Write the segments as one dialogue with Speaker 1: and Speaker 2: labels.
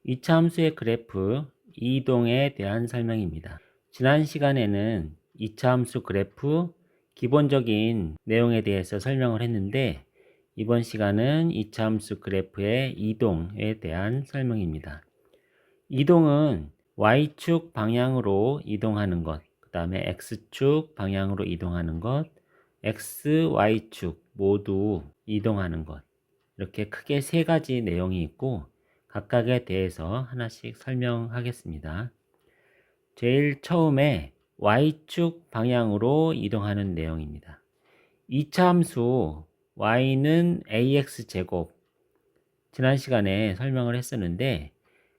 Speaker 1: 이차 함수의 그래프 이동에 대한 설명입니다. 지난 시간에는 이차 함수 그래프 기본적인 내용에 대해서 설명을 했는데 이번 시간은 이차 함수 그래프의 이동에 대한 설명입니다. 이동은 Y축 방향으로 이동하는 것, 그 다음에 X축 방향으로 이동하는 것, X, Y축 모두 이동하는 것, 이렇게 크게 세 가지 내용이 있고 각각에 대해서 하나씩 설명하겠습니다. 제일 처음에 Y축 방향으로 이동하는 내용입니다. 이차 함수 Y는 AX제곱, 지난 시간에 설명을 했었는데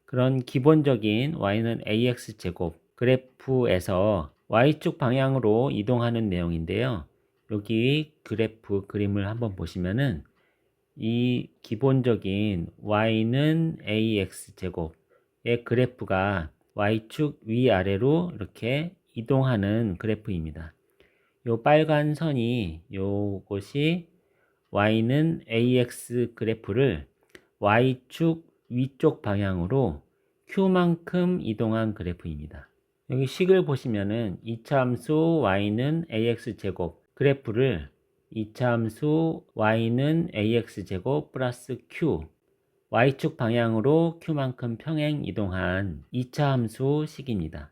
Speaker 1: 그런 기본적인 Y는 AX제곱 그래프에서 Y축 방향으로 이동하는 내용인데요. 여기 그래프 그림을 한번 보시면은 이 기본적인 y는 ax제곱의 그래프가 y축 위아래로 이렇게 이동하는 그래프입니다. 요 빨간 선이 요것이 y는 ax 그래프를 y축 위쪽 방향으로 q만큼 이동한 그래프입니다. 여기 식을 보시면은 이차 함수 y는 ax제곱 그래프를 이차 함수 y는 ax제곱 플러스 q y축 방향으로 q만큼 평행 이동한 이차 함수 식입니다.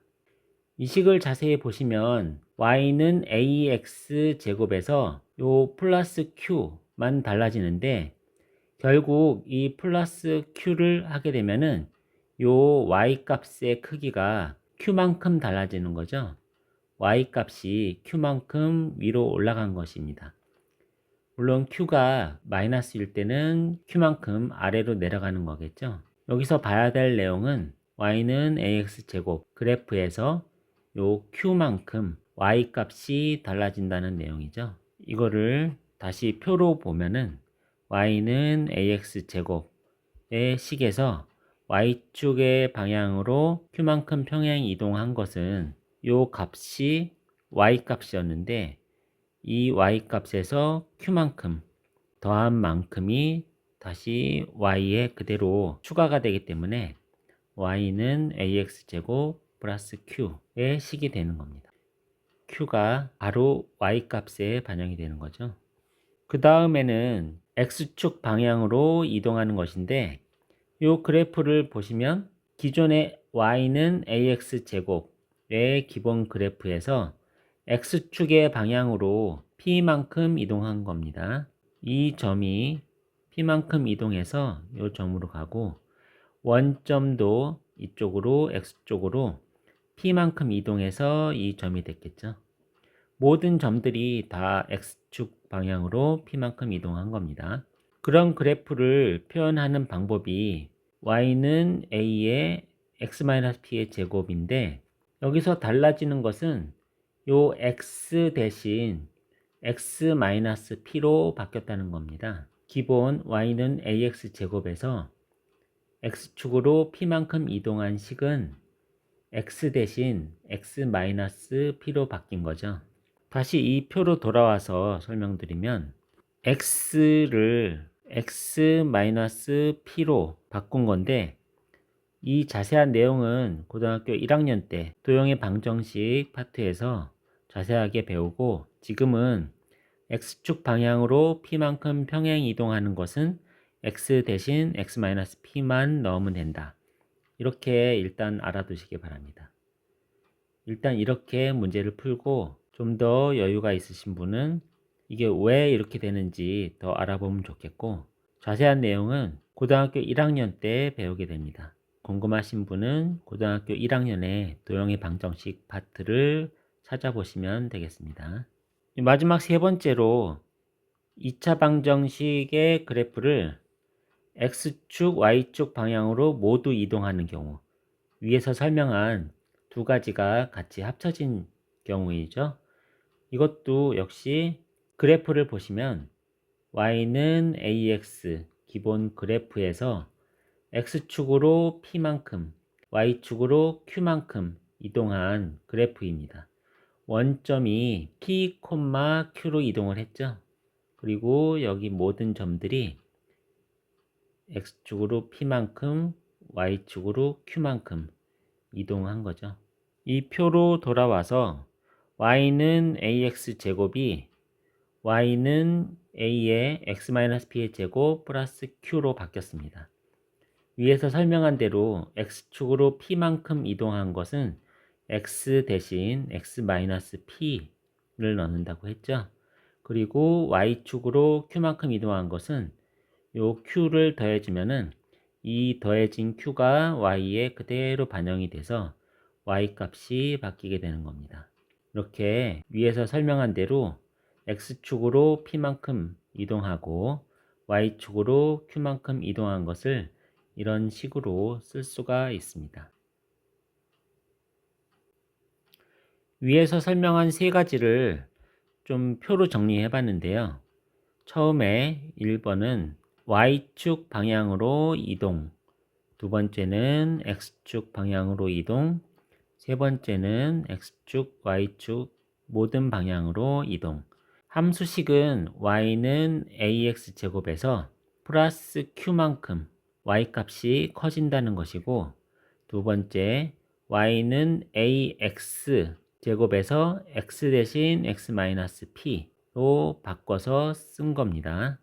Speaker 1: 이 식을 자세히 보시면 y는 ax제곱에서 요 플러스 q만 달라지는데 결국 이 플러스 q를 하게 되면은 요 y 값의 크기가 q만큼 달라지는 거죠. y 값이 q만큼 위로 올라간 것입니다. 물론 q가 마이너스일 때는 q만큼 아래로 내려가는 거겠죠. 여기서 봐야 될 내용은 y는 ax제곱 그래프에서 요 q만큼 y 값이 달라진다는 내용이죠. 이거를 다시 표로 보면은 y는 ax제곱의 식에서 y축의 방향으로 q만큼 평행 이동한 것은 요 값이 y 값이었는데 이 y 값에서 q만큼 더한 만큼이 다시 y에 그대로 추가가 되기 때문에 y는 ax제곱 플러스 q의 식이 되는 겁니다. q가 바로 y 값에 반영이 되는 거죠. 그 다음에는 x축 방향으로 이동하는 것인데 이 그래프를 보시면 기존의 y는 ax제곱의 기본 그래프에서 x축의 방향으로 p만큼 이동한 겁니다. 이 점이 p만큼 이동해서 이 점으로 가고 원점도 이쪽으로 x쪽으로 p만큼 이동해서 이 점이 됐겠죠. 모든 점들이 다 x축 방향으로 p만큼 이동한 겁니다. 그런 그래프를 표현하는 방법이 y는 a의 x-p의 제곱인데 여기서 달라지는 것은 요 x 대신 x-p로 바뀌었다는 겁니다. 기본 y는 ax 제곱에서 x축으로 p만큼 이동한 식은 x 대신 x-p로 바뀐 거죠. 다시 이 표로 돌아와서 설명드리면 x를 x-p로 바꾼 건데 이 자세한 내용은 고등학교 1학년 때 도형의 방정식 파트에서 자세하게 배우고 지금은 x축 방향으로 p만큼 평행 이동하는 것은 x 대신 x-p만 넣으면 된다. 이렇게 일단 알아두시기 바랍니다. 일단 이렇게 문제를 풀고 좀 더 여유가 있으신 분은 이게 왜 이렇게 되는지 더 알아보면 좋겠고 자세한 내용은 고등학교 1학년 때 배우게 됩니다. 궁금하신 분은 고등학교 1학년의 도형의 방정식 파트를 찾아보시면 되겠습니다. 마지막 세 번째로 2차 방정식의 그래프를 x축, y축 방향으로 모두 이동하는 경우 위에서 설명한 두 가지가 같이 합쳐진 경우이죠. 이것도 역시 그래프를 보시면 y는 ax 기본 그래프에서 x축으로 p만큼 y축으로 q만큼 이동한 그래프입니다. 원점이 p, q로 이동을 했죠. 그리고 여기 모든 점들이 x축으로 p만큼 y축으로 q만큼 이동한 거죠. 이 표로 돌아와서 y는 ax제곱이 y는 a의 x-p의 제곱 플러스 q로 바뀌었습니다. 위에서 설명한 대로 x축으로 p만큼 이동한 것은 x 대신 x-p를 넣는다고 했죠. 그리고 y축으로 q만큼 이동한 것은 요 q를 더해주면은 이 더해진 q가 y에 그대로 반영이 돼서 y 값이 바뀌게 되는 겁니다. 이렇게 위에서 설명한 대로 x축으로 p만큼 이동하고 y축으로 q만큼 이동한 것을 이런 식으로 쓸 수가 있습니다. 위에서 설명한 세 가지를 좀 표로 정리해 봤는데요. 처음에 1번은 y축 방향으로 이동, 두 번째는 x축 방향으로 이동, 세 번째는 x축, y축 모든 방향으로 이동. 함수식은 y는 ax제곱에서 플러스 q만큼 y 값이 커진다는 것이고, 두 번째 y는 ax 제곱에서 x 대신 x-p로 바꿔서 쓴 겁니다.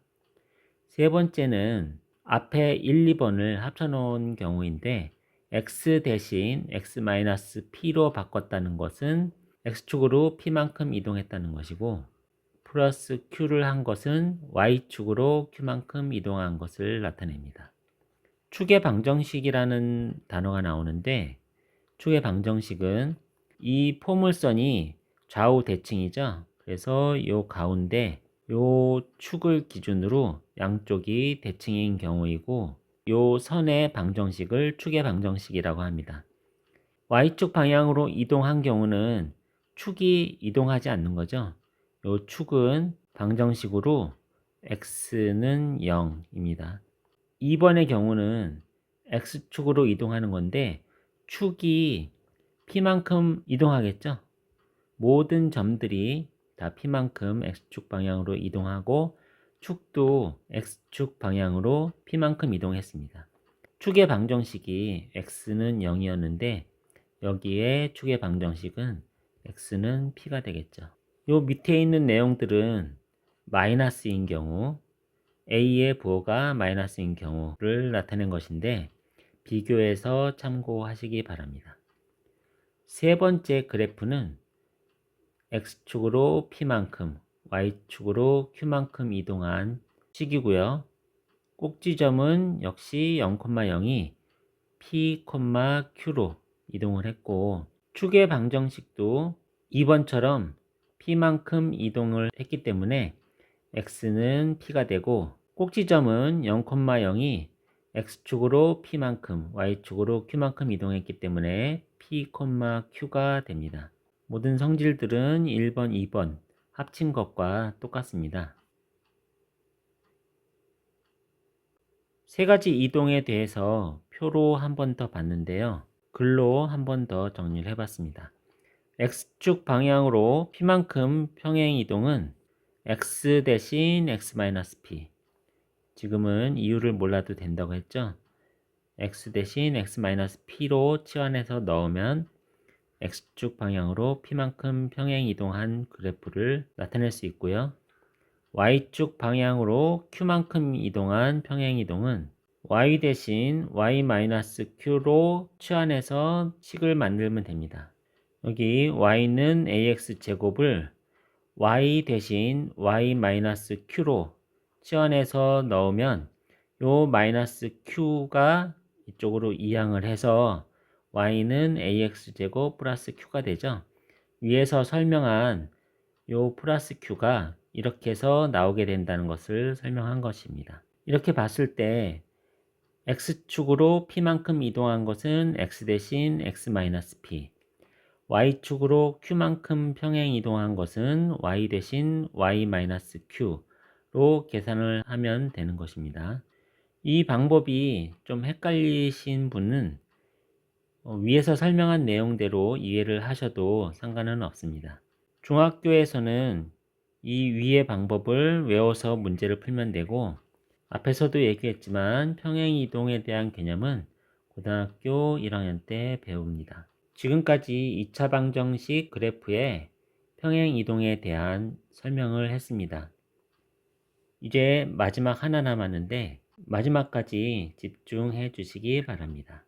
Speaker 1: 세 번째는 앞에 1, 2번을 합쳐놓은 경우인데 x 대신 x-p로 바꿨다는 것은 x축으로 p만큼 이동했다는 것이고, 플러스 q를 한 것은 y축으로 q만큼 이동한 것을 나타냅니다. 축의 방정식이라는 단어가 나오는데, 축의 방정식은 이 포물선이 좌우 대칭이죠. 그래서 이 가운데 이 축을 기준으로 양쪽이 대칭인 경우이고, 이 선의 방정식을 축의 방정식이라고 합니다. y축 방향으로 이동한 경우는 축이 이동하지 않는 거죠. 이 축은 방정식으로 x는 0입니다. 2번의 경우는 x축으로 이동하는 건데 축이 p만큼 이동하겠죠. 모든 점들이 다 p만큼 x축 방향으로 이동하고 축도 x축 방향으로 p만큼 이동했습니다. 축의 방정식이 x는 0이었는데 여기에 축의 방정식은 x는 p가 되겠죠. 요 밑에 있는 내용들은 마이너스인 경우, a의 부호가 마이너스인 경우를 나타낸 것인데 비교해서 참고하시기 바랍니다. 세 번째 그래프는 x축으로 p만큼, y축으로 q만큼 이동한 식이고요. 꼭지점은 역시 0,0이 p, q로 이동을 했고, 축의 방정식도 2번처럼 p만큼 이동을 했기 때문에 x는 p가 되고, 꼭지점은 0,0이 x축으로 p만큼, y축으로 q만큼 이동했기 때문에 p, q가 됩니다. 모든 성질들은 1번, 2번 합친 것과 똑같습니다. 세 가지 이동에 대해서 표로 한 번 더 봤는데요. 글로 한 번 더 정리를 해봤습니다. x축 방향으로 p만큼 평행 이동은 x 대신 x-p. 지금은 이유를 몰라도 된다고 했죠. x 대신 x-p로 치환해서 넣으면 x축 방향으로 p만큼 평행 이동한 그래프를 나타낼 수 있고요. y축 방향으로 q만큼 이동한 평행 이동은 y 대신 y-q로 치환해서 식을 만들면 됩니다. 여기 y는 ax제곱을 y 대신 y-q로 치환해서 넣으면 요 마이너스 q가 이쪽으로 이항을 해서 y는 ax제곱 플러스 q가 되죠. 위에서 설명한 요 플러스 q가 이렇게 해서 나오게 된다는 것을 설명한 것입니다. 이렇게 봤을 때 x축으로 p만큼 이동한 것은 x 대신 x-p, y축으로 q만큼 평행 이동한 것은 y 대신 y-q로 계산을 하면 되는 것입니다. 이 방법이 좀 헷갈리신 분은 위에서 설명한 내용대로 이해를 하셔도 상관은 없습니다. 중학교에서는 이 위의 방법을 외워서 문제를 풀면 되고, 앞에서도 얘기했지만 평행이동에 대한 개념은 고등학교 1학년 때 배웁니다. 지금까지 2차 방정식 그래프의 평행 이동에 대한 설명을 했습니다. 이제 마지막 하나 남았는데 마지막까지 집중해 주시기 바랍니다.